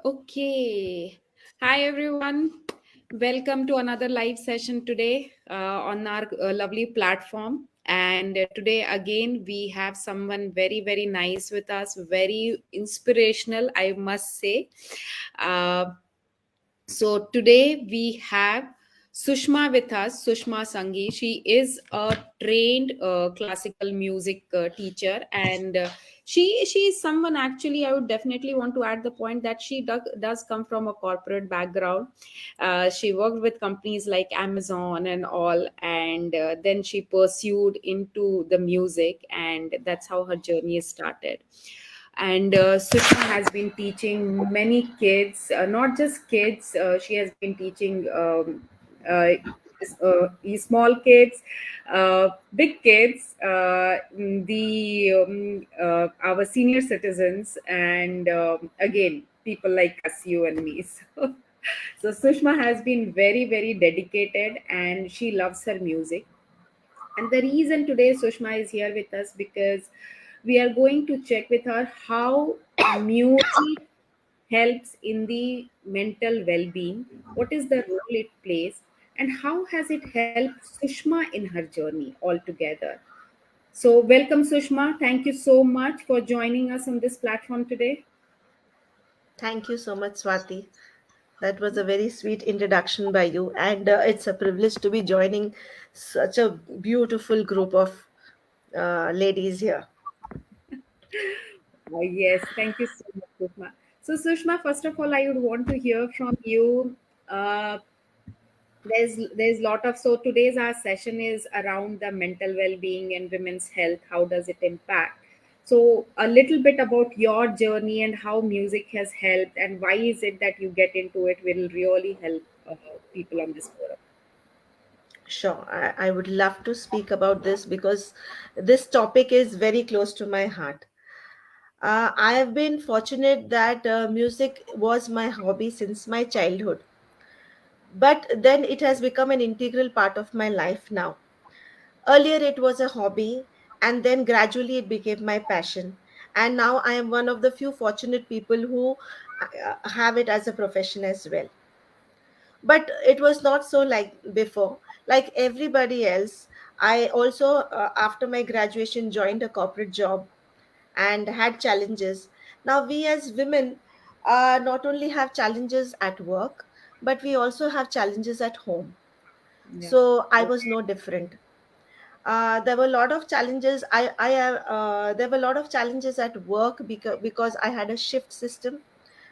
Okay. Hi, everyone. Welcome to another live session today on our lovely platform. And today, again, we have someone very, very nice with us, very inspirational, I must say. Uh, so today we have Sushma with us, Sushma Sangi. She is a trained classical music teacher, and she is someone actually I would definitely want to add the point that she does come from a corporate background. She worked with companies like Amazon and all, and then she pursued into the music, and that's how her journey started. And Sushma has been teaching many kids, not just kids. She has been teaching small kids, big kids, the our senior citizens, and again people like us, you and me. So Sushma has been very, very dedicated, and she loves her music. And the reason today Sushma is here with us because we are going to check with her how music helps in the mental well-being, what is the role it plays, and how has it helped Sushma in her journey altogether. So welcome Sushma. Thank you so much for joining us on this platform today. Thank you so much, Swati. That was a very sweet introduction by you, and it's a privilege to be joining such a beautiful group of ladies here. Yes, thank you so much, Sushma. So, Sushma, first of all, I would want to hear from you. Uh, there's lot of, so today's our session is around the mental well-being and women's health. How does it impact? So, a little bit about your journey and how music has helped, and why is it that you get into it will really help people on this forum. Sure, I would love to speak about this because this topic is very close to my heart. I have been fortunate that music was my hobby since my childhood, but then it has become an integral part of my life now. Earlier, it was a hobby, and then gradually it became my passion. And now I am one of the few fortunate people who have it as a profession as well. But it was not so like before. Like everybody else, I also, after my graduation, joined a corporate job and had challenges. Now, we as women not only have challenges at work, but we also have challenges at home. Yeah. So I was no different. There were a lot of challenges. There were a lot of challenges at work because I had a shift system.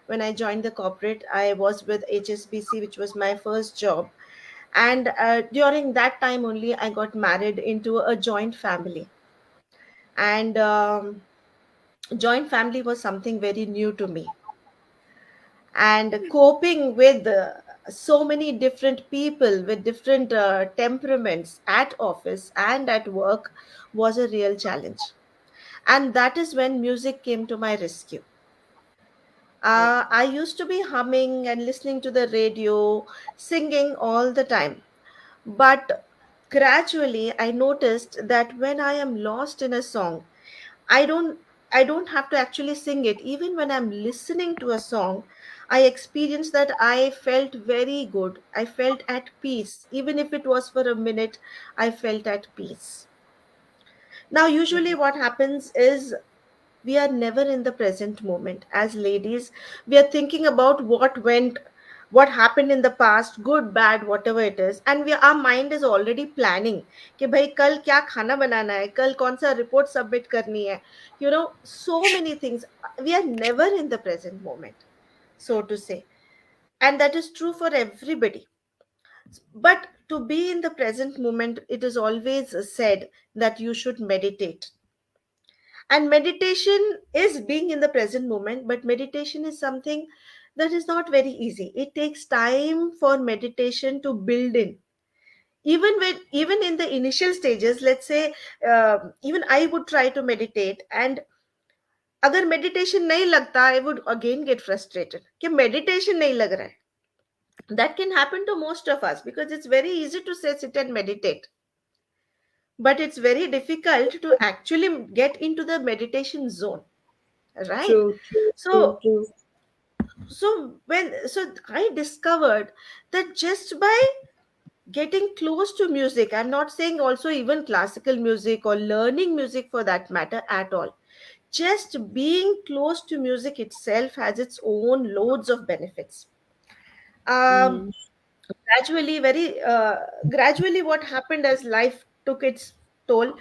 When I joined the corporate, I was with HSBC, which was my first job, and during that time only, I got married into a joint family, and joint family was something very new to me, and coping with so many different people with different temperaments at office and at work was a real challenge. And that is when music came to my rescue. Okay. I used to be humming and listening to the radio, singing all the time. But gradually, I noticed that when I am lost in a song, I don't I don't have to actually sing it. Even when I'm listening to a song, I experienced that I felt very good. I felt at peace. Even if it was for a minute, I felt at peace. Now, usually what happens is we are never in the present moment. As ladies, we are thinking about what happened in the past, good, bad, whatever it is, and our mind is already planning कि भाई कल क्या खाना बनाना है, कल कौन सा report submit करनी है, so many things. We are never in the present moment, so to say, and that is true for everybody. But to be in the present moment, it is always said that you should meditate. And meditation is being in the present moment, but meditation is something that is not very easy. It takes time for meditation to build in. Even in the initial stages, let's say, even I would try to meditate, and अगर meditation नहीं लगता, I would again get frustrated कि meditation नहीं लग रहा है. That can happen to most of us because it's very easy to say sit and meditate, but it's very difficult to actually get into the meditation zone, right? True, true, true, So true. So I discovered that just by getting close to music, I'm not saying also even classical music or learning music for that matter at all, just being close to music itself has its own loads of benefits. um, Mm. Gradually what happened as life took its toll.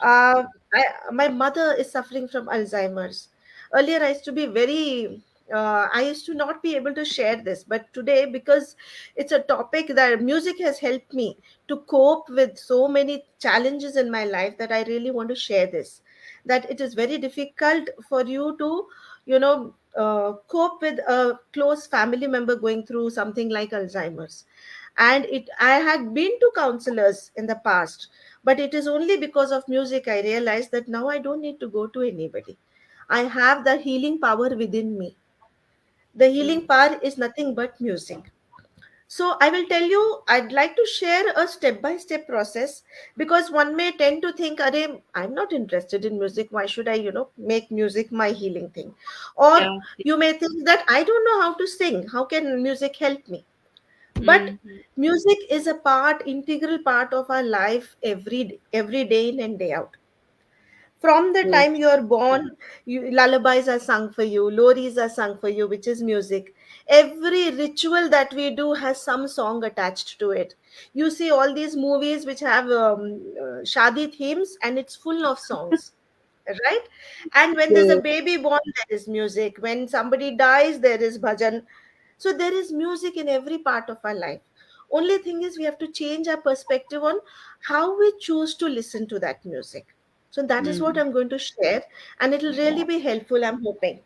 My mother is suffering from Alzheimer's. Earlier I used to be very I used to not be able to share this, but today, because it's a topic that music has helped me to cope with so many challenges in my life, that I really want to share this, that it is very difficult for you to, cope with a close family member going through something like Alzheimer's. And it I had been to counselors in the past, but it is only because of music I realized that now I don't need to go to anybody. I have the healing power within me. The healing Mm. power is nothing but music. So I will tell you, I'd like to share a step by step process, because one may tend to think, Are, I'm not interested in music, why should I, make music my healing thing? Or Yeah. you may think that I don't know how to sing, how can music help me? But Mm. Mm. music is a integral part of our life every day in and day out. From the True. time you are born, lullabies are sung for you, loris are sung for you, which is music. Every ritual that we do has some song attached to it. You see all these movies which have shadi themes, and it's full of songs, right? And when there's a True. baby born, there is music. When somebody dies, there is bhajan. So there is music in every part of our life. Only thing is, we have to change our perspective on how we choose to listen to that music. So that is what Mm. I'm going to share, and it'll really Wow. be helpful, I'm hoping.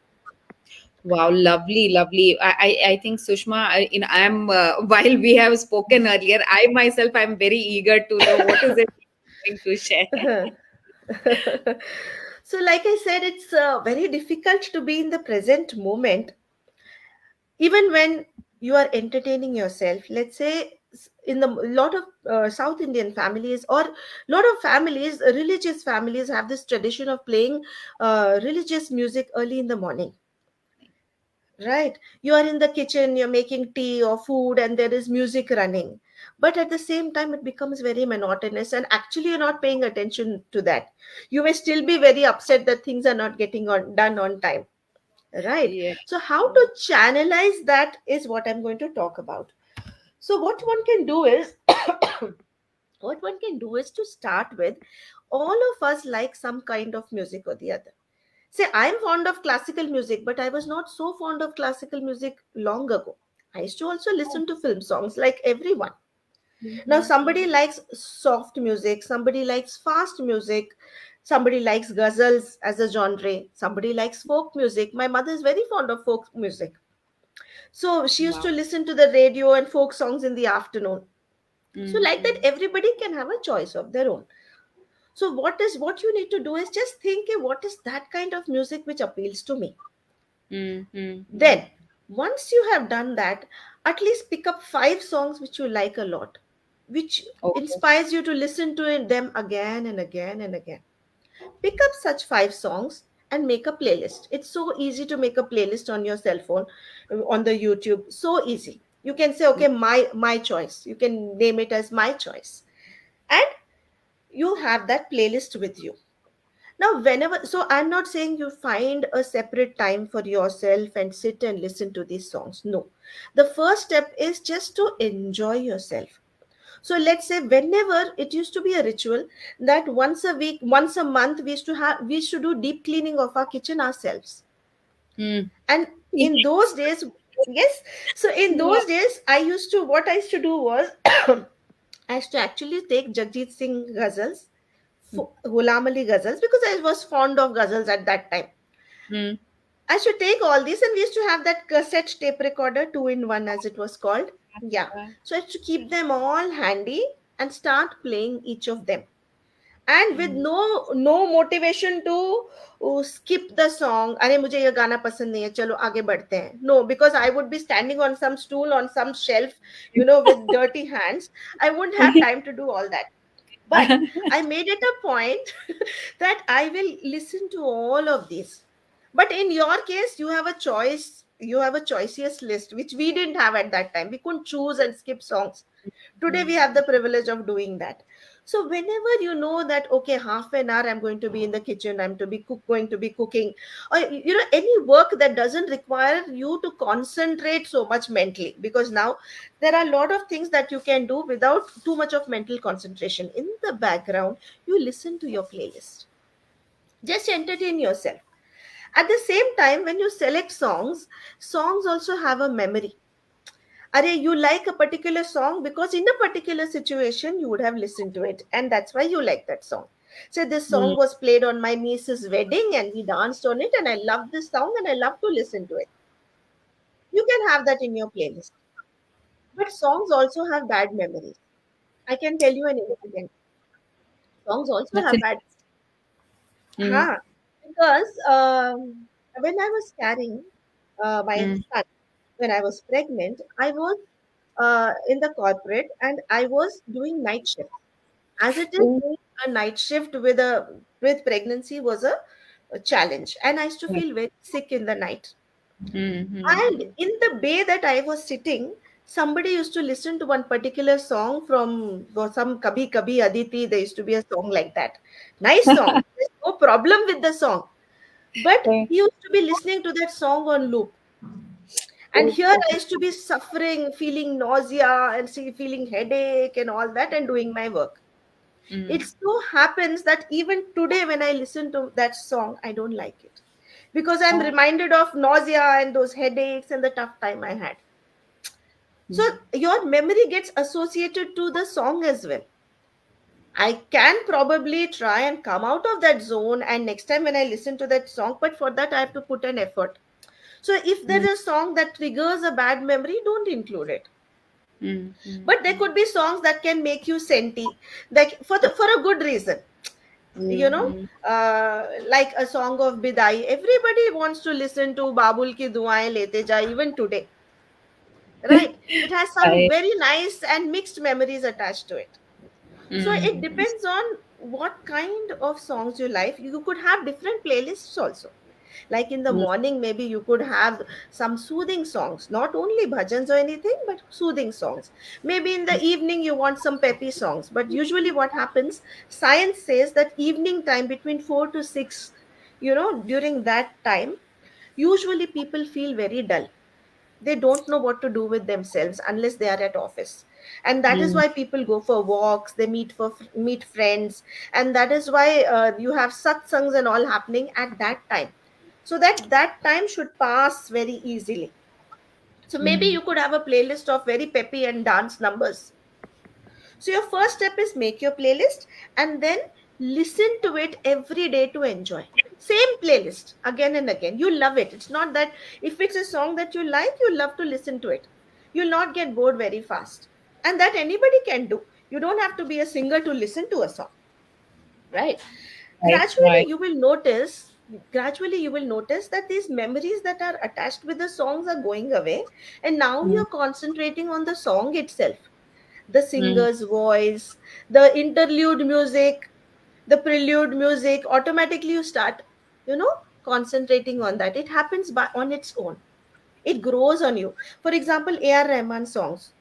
Wow, lovely, lovely. I think Sushma, I'm while we have spoken earlier, I myself I'm very eager to know what is it you're going to share. So, like I said, it's very difficult to be in the present moment, even when you are entertaining yourself. Let's say in the lot of South Indian families, or lot of families, religious families, have this tradition of playing religious music early in the morning. Right, you are in the kitchen, you're making tea or food, and there is music running, but at the same time it becomes very monotonous, and actually you're not paying attention to that. You may still be very upset that things are not getting done on time. Right. Yeah. So how to channelize that is what I'm going to talk about. So what one can do is to start with, all of us like some kind of music or the other. Say, I'm fond of classical music, but I was not so fond of classical music long ago. I used to also listen to film songs like everyone. Now, somebody likes soft music, somebody likes fast music, somebody likes ghazals as a genre, somebody likes folk music. My mother is very fond of folk music. So she used Wow. to listen to the radio and folk songs in the afternoon. So, like that, Mm-hmm. everybody can have a choice of their own. So, what you need to do is just think, what is that kind of music which appeals to me? Mm-hmm. Then, once you have done that, at least pick up 5 songs which you like a lot, which Okay. inspires you to listen to them again and again and again. Pick up such 5 songs and make a playlist. It's so easy to make a playlist on your cell phone, on the YouTube. So easy. You can say, okay, my choice. You can name it as my choice, and you have that playlist with you. Now, so I'm not saying you find a separate time for yourself and sit and listen to these songs. No. The first step is just to enjoy yourself. So let's say, whenever it used to be a ritual that once a week, once a month, we used to do deep cleaning of our kitchen ourselves. Mm. And in those days, yes, so in Yeah. those days, what I used to do was I used to actually take Jagjit Singh ghazals, Ghulam Ali ghazals, because I was fond of ghazals at that time. Mm. I should take all these, and we used to have that cassette tape recorder, 2 in 1 as it was called. Yeah. So I used to keep them all handy and start playing each of them. And with Mm. no motivation to skip the song. अरे मुझे ये गाना पसंद नहीं है, चलो आगे बढ़ते हैं. No, because I would be standing on some stool, on some shelf, with dirty hands. I wouldn't have time to do all that. But I made it a point that I will listen to all of these. But in your case, you have a choice. you have a choicest list, which we didn't have at that time. We couldn't choose and skip songs. Today we have the privilege of doing that. So whenever you know that, okay, half an hour I'm going to be in the kitchen, I'm to be going to be cooking, or any work that doesn't require you to concentrate so much mentally, because now there are a lot of things that you can do without too much of mental concentration. In the background, you listen to your playlist, just entertain yourself. At the same time, when you select songs, songs also have a memory. Arey, you like a particular song because in a particular situation you would have listened to it, and that's why you like that song. So this mm, song was played on my niece's wedding and we danced on it, and I love this song and I love to listen to it. You can have that in your playlist. But songs also have bad memories. I can tell you an incident. Songs also that's have it. bad. Mm, Huh. Because when I was carrying my mm, son, when I was pregnant, I was in the corporate and I was doing night shift. As it is, oh, doing a night shift with pregnancy was a challenge, and I used to feel very sick in the night. mm, And mm, in the bay that I was sitting, somebody used to listen to one particular song from some Kabhi Kabhi Aditi. There used to be a song like that. Nice song. There's no problem with the song. But mm. he used to be listening to that song on loop. And Oh, here I okay. used to be suffering, feeling nausea and feeling headache and all that, and doing my work. It Mm. so happens that even today, when I listen to that song, I don't like it because I'm Oh, reminded of nausea and those headaches and the tough time I had. So mm, your memory gets associated to the song as well. I can probably try and come out of that zone, and next time when I listen to that song, but for that I have to put an effort. So if there mm, is a song that triggers a bad memory, don't include it. mm, mm, But there could be songs that can make you senti, like for a good reason. mm, You know, mm. like a song of bidai, everybody wants to listen to babul ki duaein lete jai even today, right? It has some I, very nice and mixed memories attached to it. So it mm, depends on what kind of songs you like. You could have different playlists also. Like in the mm, morning, maybe you could have some soothing songs, not only bhajans or anything, but soothing songs. Maybe in the evening, you want some peppy songs. But usually, what happens, science says that evening time between 4 to 6, during that time, usually people feel very dull. They don't know what to do with themselves unless they are at office, and that is mm, why people go for walks, they meet friends, and that is why you have satsangs and all happening at that time, so that time should pass very easily. So maybe mm, you could have a playlist of very peppy and dance numbers. So your first step is make your playlist and then listen to it every day to enjoy. Same playlist again and again. You love it. It's not that if it's a song that you like, you love to listen to it. You'll not get bored very fast. And that anybody can do. You don't have to be a singer to listen to a song, right? right, Gradually right. you will notice gradually you will notice that these memories that are attached with the songs are going away, and now Mm, you're concentrating on the song itself, the mm, singer's voice, the interlude music, the prelude music. Automatically, you start, concentrating on that. It happens on its own. It grows on you. For example, A.R. Rahman songs.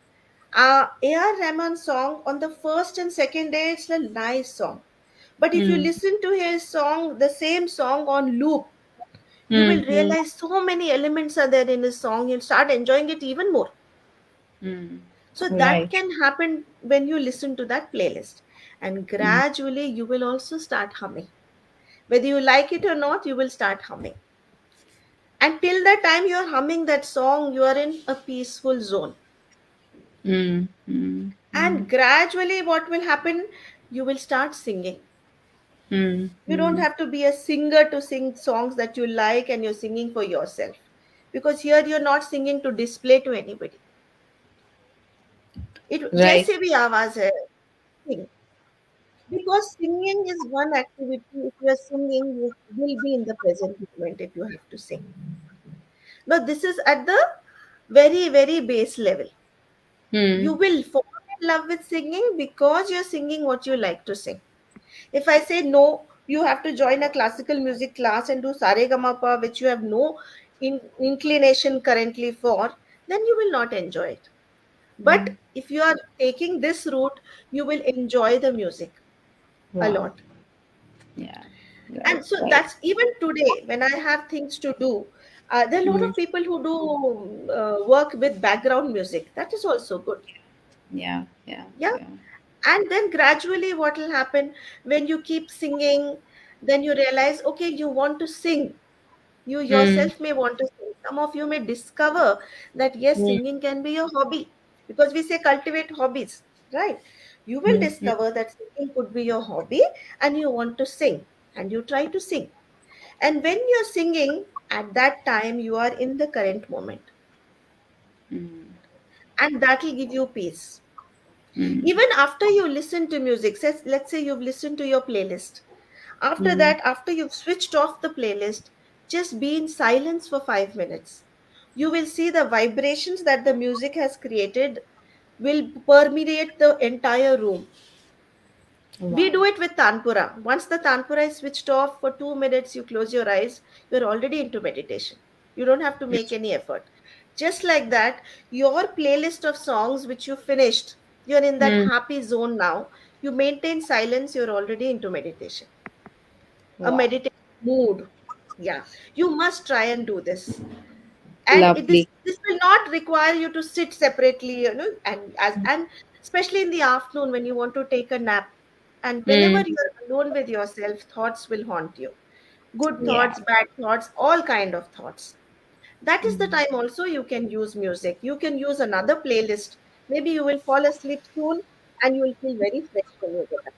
A.R. Rahman song on the first and second day, it's a nice song. But if you mm, listen to his song, the same song on loop, you will mm, mm, realize so many elements are there in his song. You'll start enjoying it even more. mm. So that Right. can happen when you listen to that playlist. And Mm, gradually you will also start humming. Whether you like it or not, you will start humming. And till the time you're humming that song, you are in a peaceful zone. mm, mm, And mm, gradually, what will happen? You will start singing. mm, You don't mm. have to be a singer to sing songs that you like and you're singing for yourself. Because here you're not singing to display to anybody. It Right. जैसे भी आवाज है, sing. Because singing is one activity. If you are singing, you will be in the present moment if you have to sing. But this is at the very, very base level. You Mm, will fall in love with singing because you're singing what you like to sing. If I say no, you have to join a classical music class and do Sare Gama Pa, which you have no inclination currently for, then you will not enjoy it. But Mm. if you are taking this route, you will enjoy the music a Wow. lot. Yeah. And Right. so Right. that's even today when I have things to do. There are a lot Mm. of people who do work with background music. That is also good. Yeah. Yeah. Yeah. Yeah. And then gradually, what will happen when you keep singing, then you realize, okay, you want to sing. You Mm. yourself may want to sing. Some of you may discover that yes, Mm. singing can be your hobby, because we say cultivate hobbies, right? You will Mm. Mm. discover that singing could be your hobby and you want to sing and you try to sing. And when you're singing, at that time, you are in the current moment, Mm. and that will give you peace. Mm. Even after you listen to music, let's say you've listened to your playlist. After Mm. that, after you've switched off the playlist, just be in silence for 5 minutes. You will see the vibrations that the music has created will permeate the entire room. We Wow. do it with Tanpura. Once the Tanpura is switched off for 2 minutes, you close your eyes, you're already into meditation. You don't have to make any effort. Just like that, your playlist of songs which you finished, you're in that Mm. happy zone now. You maintain silence, you're already into meditation, a Wow. meditative mood. Yeah, you must try and do this. And Lovely. this will not require you to sit separately, and especially in the afternoon when you want to take a nap. And whenever Mm. you're alone with yourself, thoughts will haunt you. Good Yeah. thoughts, bad thoughts, all kind of thoughts. That is the Mm. time also you can use music. You can use another playlist. Maybe you will fall asleep soon and you will feel very fresh when you get up.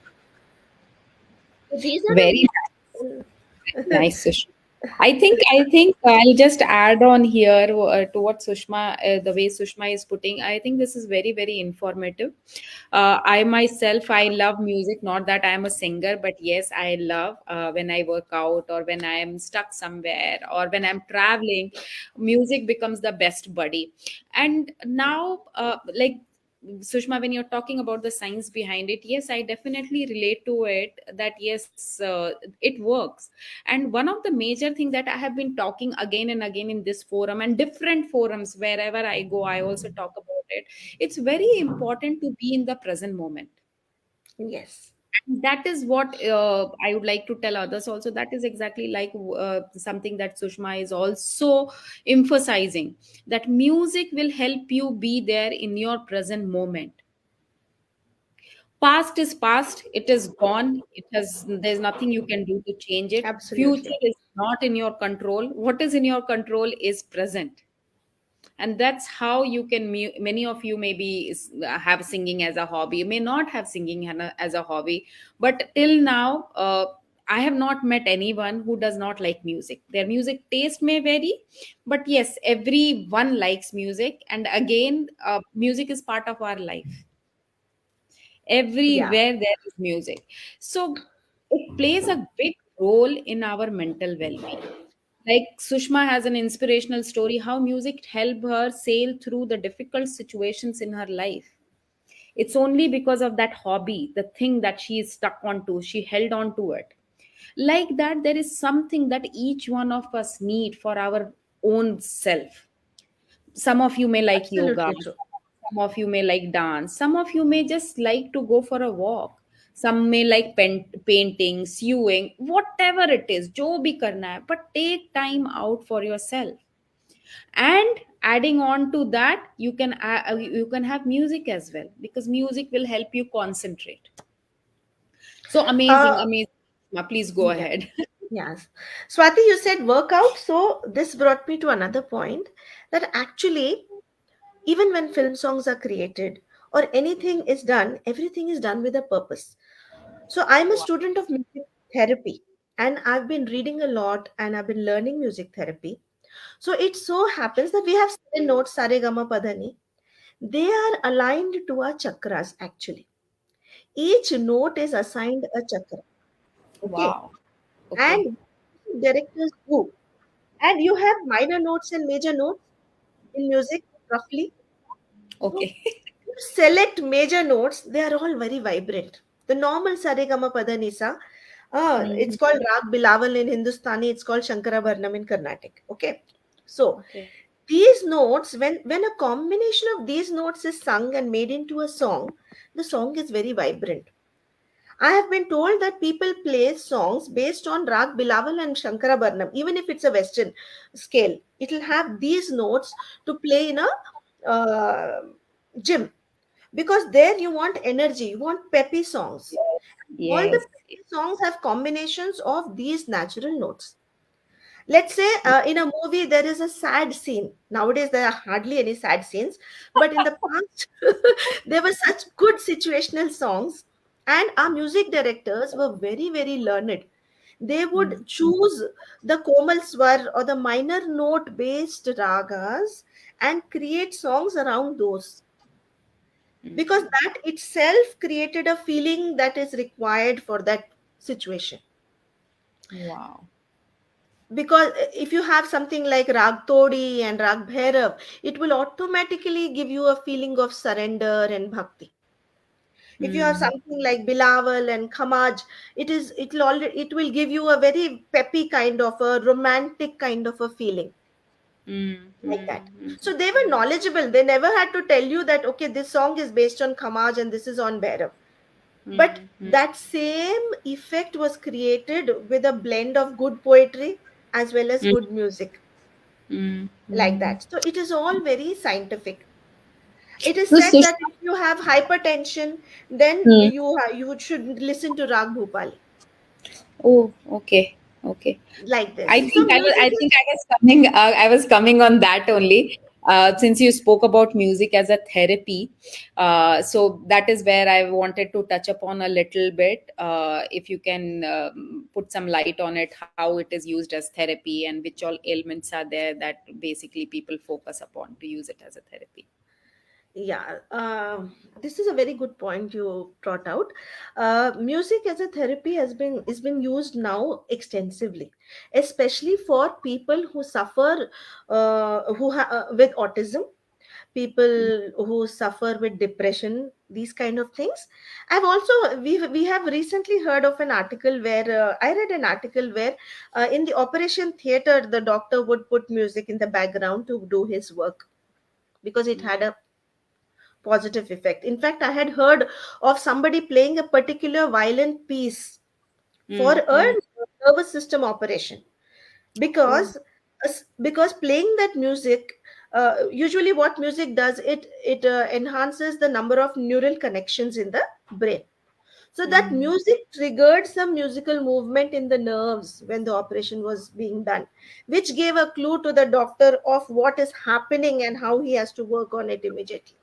So these are Very the nice, Sushma. I think I'll just add on here to what Sushma, the way Sushma is putting. I think this is very very informative. I myself, I love music. Not that I am a singer, but yes, I love when I work out or when I am stuck somewhere or when I'm traveling. Music becomes the best buddy. And now, like Sushma, when you're talking about the science behind it, yes, I definitely relate to it. That yes, it works. And one of the major thing that I have been talking again and again in this forum and different forums wherever I go, I also talk about it. It's very important to be in the present moment. yes, And that is what I would like to tell others also. That is exactly like something that Sushma is also emphasizing, that music will help you be there in your present moment. Past is past, it is gone, it has, there's nothing you can do to change it. absolutely. Future is not in your control. What is in your control is present. And that's how you can many of you maybe have singing as a hobby, you may not have singing as a hobby, but till now I have not met anyone who does not like music. Their music taste may vary, but yes, everyone likes music. And again, music is part of our life. Yeah, Everywhere there is music. So it plays a big role in our mental well-being. Like Sushma has an inspirational story how music helped her sail through the difficult situations in her life. It's only because of that hobby, the thing that she is stuck onto, she held on to it. Like that, there is something that each one of us need for our own self. Some of you may like yoga, absolutely true. some of you may like dance, some of you may just like to go for a walk, some may like painting, sewing, whatever it is, jo bhi karna hai, but take time out for yourself. And adding on to that, you can have music as well, because music will help you concentrate. So amazing, Uh, amazing. Please go yeah. ahead. Yes. Swati, you said workout. So this brought me to another point, that actually, even when film songs are created or anything is done, everything is done with a purpose. So I'm a Wow. student of music therapy, and I've been reading a lot and I've been learning music therapy. So it so happens that we have 7 notes, Sare Gama Padani. They are aligned to our chakras actually. Each note is assigned a chakra. Okay. Wow. Okay. And directors do. And you have minor notes and major notes in music, roughly. So Okay. you select major notes, they are all very vibrant. The normal Saregama Padanisa, it's Mhm. called Rag Bilawal in Hindustani, it's called Shankarabharanam in Carnatic. Okay. So Okay. these notes, when a combination of these notes is sung and made into a song, the song is very vibrant. I have been told that people play songs based on Rag Bilawal and Shankarabharanam, even if it's a Western scale. It'll have these notes to play in a gym, because there you want energy, you want peppy songs. All the Yes. peppy songs have combinations of these natural notes. Let's say in a movie there is a sad scene. Nowadays there are hardly any sad scenes, but in the past there were such good situational songs, and our music directors were very, very learned. They would Mm, choose the komal swar or the minor note based ragas and create songs around those, because mm. that itself created a feeling that is required for that situation. Wow. Because if you have something like rag todi and rag bhairav, it will automatically give you a feeling of surrender and bhakti. If you have Mm, something like bilawal and khamaj, it will give you a very peppy kind of a romantic kind of a feeling, mm, like that. mm, mm, So they were knowledgeable. They never had to tell you that okay, this song is based on khamaj and this is on bhairav. But mm, mm, that same effect was created with a blend of good poetry as well as mm, good music, mm, like mm. that. So it is all very scientific. It is So, said that Sushma, if you have hypertension, then mm. you should listen to Rag Bhupali, Oh, okay, okay. like this. So I music is, think I was coming on that only. Since you spoke about music as a therapy, so that is where I wanted to touch upon a little bit. If you can put some light on it, how it is used as therapy and which all ailments are there that basically people focus upon to use it as a therapy. yeah. This is a very good point you brought out. Music as a therapy has been used now extensively, especially for people who suffer with autism, Mm, people who suffer with depression, these kind of things. I've also we have recently heard of an article where I read an article where in the operation theater the doctor would put music in the background to do his work, because it had mm, a positive effect. In fact, I had heard of somebody playing a particular violent piece for mm, a mm. nervous system operation, Oh, because playing that music, usually what music does, it enhances the number of neural connections in the brain. So that mm. music triggered some musical movement in the nerves when the operation was being done, which gave a clue to the doctor of what is happening and how he has to work on it immediately.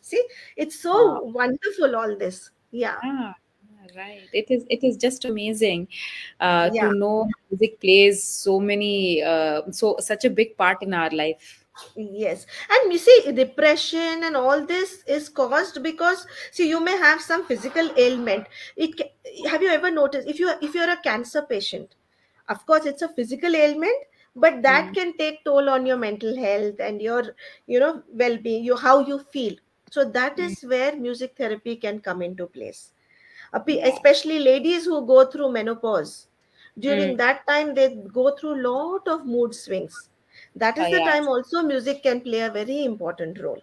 See, it's so Wow. wonderful, all this. Yeah, Ah, right. It is just amazing to yeah. know music plays so many so such a big part in our life. Yes, and you see, depression and all this is caused because, see, you may have some physical ailment. Have you ever noticed, if you're a cancer patient, of course it's a physical ailment, but that Mm, can take toll on your mental health and your, well-being, how you feel. So that mm, is where music therapy can come into place. wow. Especially ladies who go through menopause, during Mm, that time they go through lot of mood swings. That is the yeah. time also music can play a very important role,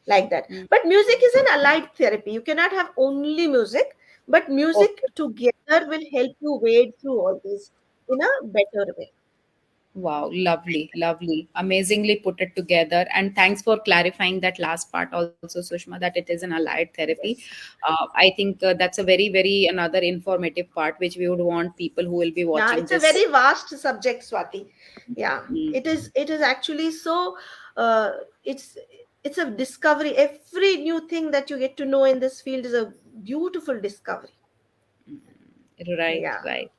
like that. Mm, But music is an allied therapy. You cannot have only music, but music okay. together will help you wade through all these in a better way. Wow, lovely, lovely. Amazingly put it together. And thanks for clarifying that last part also, Sushma, that it is an allied therapy. Yes. I think that's a very, very another informative part which we would want people who will be Yeah, watching it's a this. very vast subject, Swati. Yeah, Mm, it is actually so, uh, it's it's a discovery. Every new thing that you get to know in this field is a beautiful discovery. right, Yeah. right.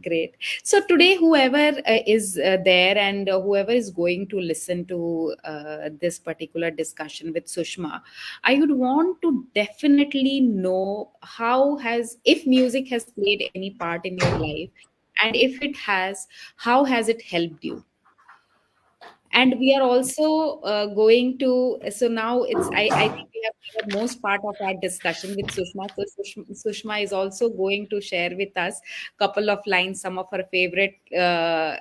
Great. So today, whoever is there and whoever is going to listen to this particular discussion with Sushma, I would want to definitely know how has, if music has played any part in your life, and if it has, how has it helped you? And we are also going to, so now I think we have covered most part of our discussion with Sushma. So Sushma is also going to share with us couple of lines, some of her favorite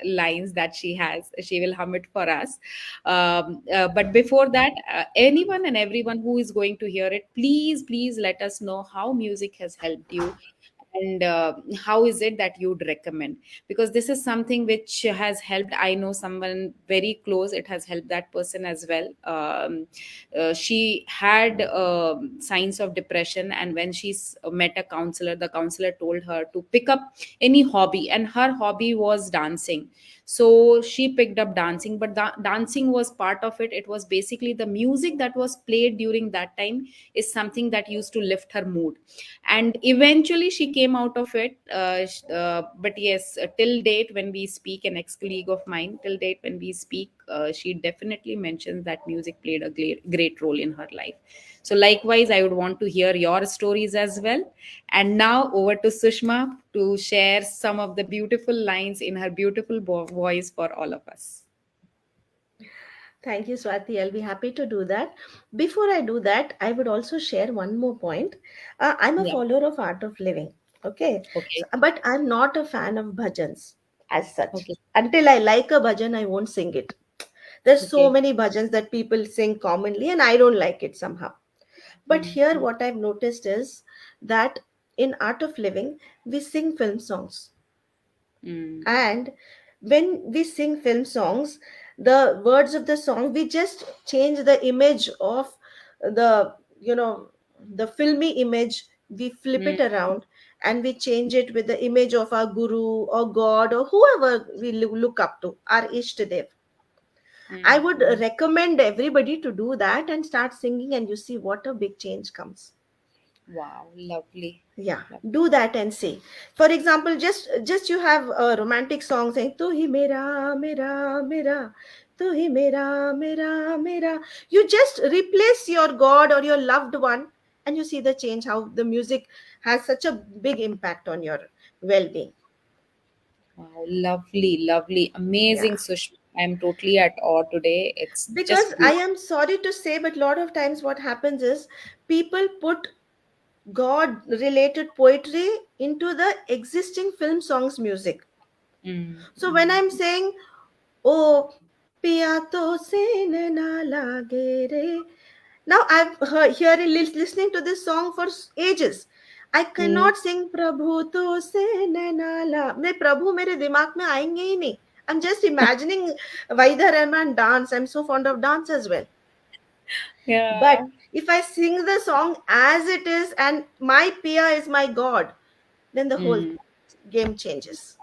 lines that she has. She will hum it for us. But before that, anyone and everyone who is going to hear it, please let us know how music has helped you, and how is it that you'd recommend, because this is something which has helped. I know someone very close, it has helped that person as well. She had signs of depression, and when met a counselor, the counselor told her to pick up any hobby, and her hobby was dancing. So she picked up dancing, but dancing was part of it. It was basically the music that was played during that time is something that used to lift her mood, and eventually she came out of it. But yes, till date when we speak, an ex-colleague of mine, till date when we speak, she definitely mentions that music played a great role in her life. So likewise, I would want to hear your stories as well. And now over to Sushma to share some of the beautiful lines in her beautiful voice for all of us. Thank you, Swati. I'll be happy to do that. Before I do that, I would also share one more point. I'm a Yeah. follower of Art of Living. Okay. Okay. But I'm not a fan of bhajans as such. Okay. Until I like a bhajan, I won't sing it. There's so Okay. many bhajans that people sing commonly, and I don't like it somehow. But Mm, here, mm, what I've noticed is that in Art of Living, we sing film songs. mm, And when we sing film songs, the words of the song, we just change the image of the, you know, the filmy image, we flip mm, it around and we change it with the image of our guru or God or whoever we look up to, our Ishtadev. I mm, would mm. recommend everybody to do that and start singing, and you see what a big change comes. Wow, lovely. Yeah, Lovely. do that and see. For example, just you have a romantic song saying tu hi mera mera mera, tu hi mera mera mera. You just replace your God or your loved one, and you see the change, how the music has such a big impact on your well-being. Wow, lovely, lovely, Yeah, amazing, Sushma. I'm totally at awe today. It's because just I beautiful. am sorry to say, but a lot of times what happens is people put God related poetry into the existing film songs music. Mm, So when mm, I'm saying, "Oh, piya to sin na lage re," now I've hearing listening to this song for ages. I mm. cannot sing "Prabhu to sin na la." मैं प्रभु मेरे दिमाग में आएंगे ही नहीं. I'm just imagining Vaidha Rahman dance. I'm so fond of dance as well. But Yeah. if I sing the song as it is and my Pia is my God, then the whole Mm, game changes.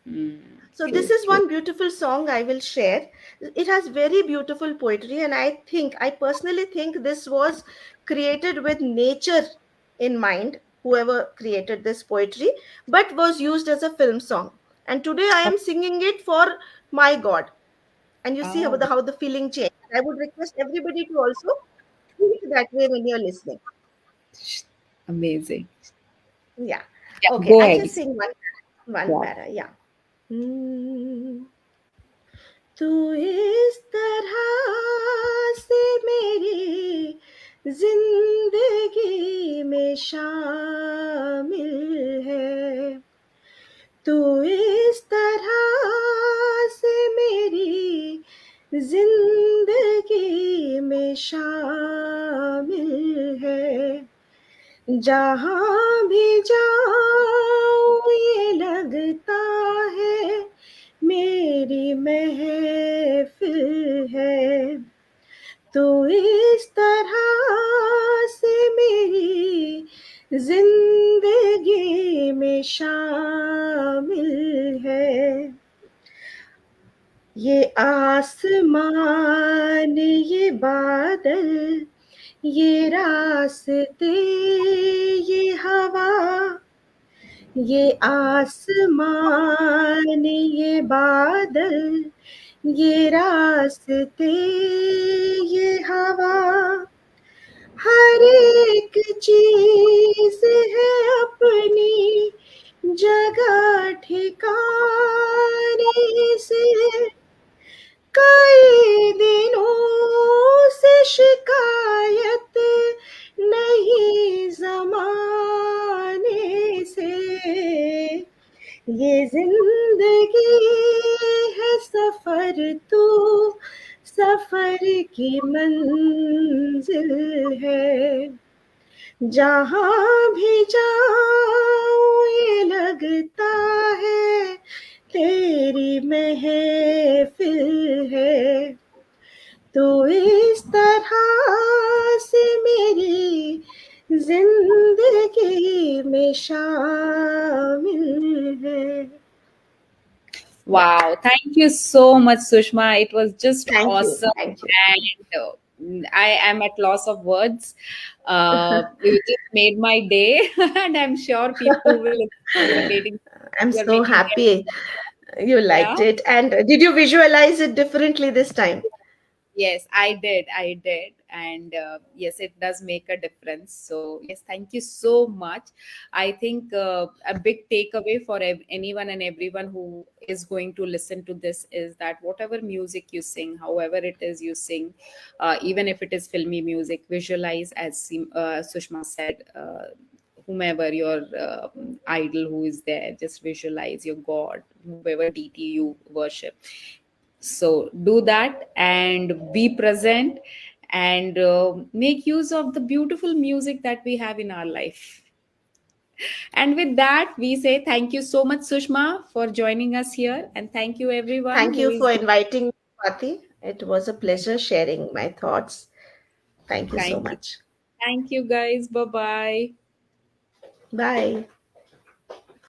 mm. So this True, is true. one beautiful song I will share. It has very beautiful poetry, and I personally think this was created with nature in mind, whoever created this poetry, but was used as a film song. And today I am singing it for my God. And you see Oh, how the feeling changed. I would request everybody to also think that way when you're listening. amazing. Yeah. Yeah, Okay, go I'll ahead. just sing one Yeah. para. Yeah. Hmm. तू इस तरह से मेरी जिंदगी में शामिल है, तू इस तरह से मेरी जिंदगी में शामिल है, जहाँ भी जाऊँ ये लगता है मेरी महफिल है, तो इस तरह से मेरी जिंदगी में शामिल है, ये आसमान ये बादल ये रास्ते ये हवा, ये आसमान ये बादल ये रास्ते ये हवा, हर एक चीज है अपनी जगह ठिकाने से, कई सफर की मंजिल है। जहाँ भी जाऊँ ये लगता है तेरी महफिल है। तो इस तरह से मेरी जिंदगी में शामिल है। Yeah, Wow, thank you so much, Sushma. It was just thank you, awesome. thank you. And I am at loss of words. You just made my day, and I'm sure people who will listen to relating, I'm you are so making their happy you yeah. liked it. And did you visualize it differently this time? Yes, I did. I did. And yes, it does make a difference. So, yes, thank you so much. I think a big takeaway for anyone and everyone who is going to listen to this is that whatever music you sing, however it is you sing, even if it is filmy music, visualize, as Sushma said. Whomever your idol who is there, just visualize your god, whoever deity you worship. So do that and be present, and make use of the beautiful music that we have in our life. And with that, we say thank you so much, Sushma, for joining us here, and thank you everyone Thank who you is for listening. inviting me, Swati. It was a pleasure sharing my thoughts. Thank you so Thank you. much. Thank you, guys. Bye bye. Bye.